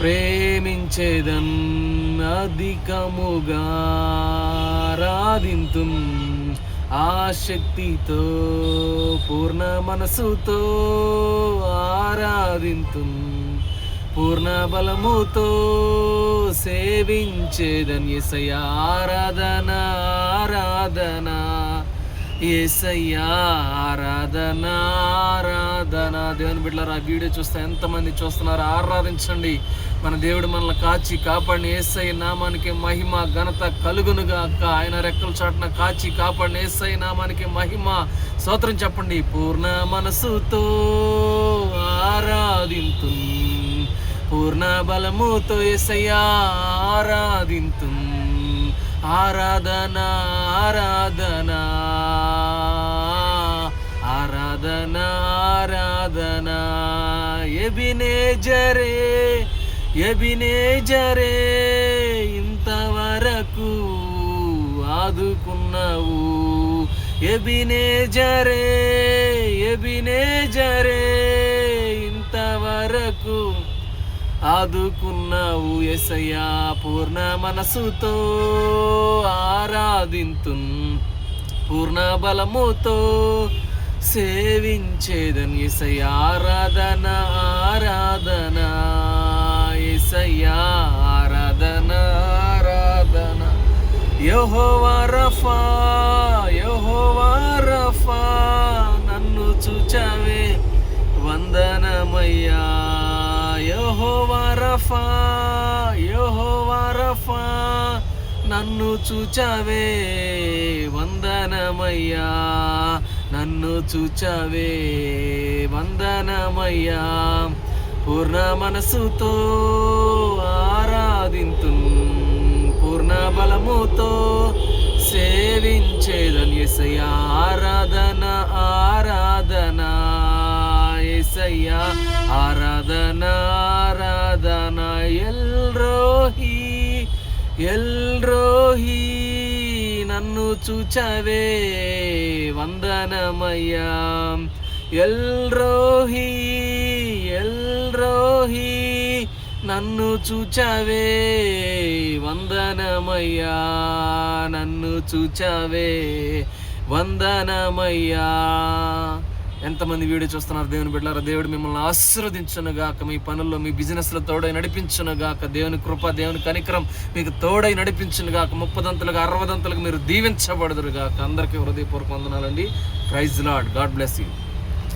ప్రేమించేదన్ అధికముగా ఆరాధింతున్ ఆశక్తితో పూర్ణ మనసుతో ఆరాధింతున్ పూర్ణ బలముతో సేవించేదన్ యేసయ్యా ఆరాధన ఆరాధన యేసయ్యా ఆరాధన ఆరాధన. దేవుని బిడ్డలారా, ఆ వీడియో చూస్తే ఎంతమంది చూస్తున్నారు? ఆరాధించండి. మన దేవుడు మనల్ని కాచి కాపాడిన యేసయ్య నామానికి మహిమ ఘనత కలుగునుగాక. ఆయన రెక్కల చాటున కాచి కాపాడిన యేసయ్య నామానికి మహిమ స్తోత్రం చెప్పండి. పూర్ణ మనసుతో ఆరాధింతు పూర్ణ బలముతో యేసయ్యా ఆరాధింతు ఆరాధన ఆరాధన ఆరాధన ఆరాధన. ఎబినేజరే ఎబినేజరే ఇంతవరకు ఆదుకున్నావు. ఎబినేజరే ఎబినేజరే ఇంతవరకు ఆదుకున్నావు యేసయ్యా. పూర్ణ మనసుతో ఆరాధింతున్ పూర్ణ బలముతో సేవించేదన్ యేసయ్యా ఆరాధన ఆరాధన యేసయ్యా ఆరాధన ఆరాధన. యెహోవా రఫా యెహోవా రఫా నన్ను చూచావే వందనమయ్యా. యెహోవా రఫా యెహోవా రఫా నన్ను చూచావే వందనమయ్యా. నన్ను చూచావే వందనమయ్యా. పూర్ణ మనసుతో ఆరాధింతున్ పూర్ణ బలముతో సేవించేదన్ యేసయ్యా ఆరాధన ఆరాధన యేసయ్యా ఆరాధన ఆరాధన. ఎల్రోహి ఎల్రోహి నన్ను చూచావే వందనమయ్యా. ఎల్రోహి ఎల్రోహి నన్ను చూచావే వందనమయ్యా. నన్ను చూచావే వందనమయ్యా. ఎంతమంది వీడియో చూస్తున్నారు? దేవుని బిడ్డలారా, దేవుడు మిమ్మల్ని ఆశీర్వదించునుగాక. మీ పనుల్లో మీ బిజినెస్లో తోడై నడిపించునుగాక. దేవుని కృప దేవుని కనికరం మీకు తోడై నడిపించునుగాక. 30 60 మీరు దీవించబడుదురుగాక. అందరికీ హృదయపూర్వక వందనాలండి. Praise lord. God bless you.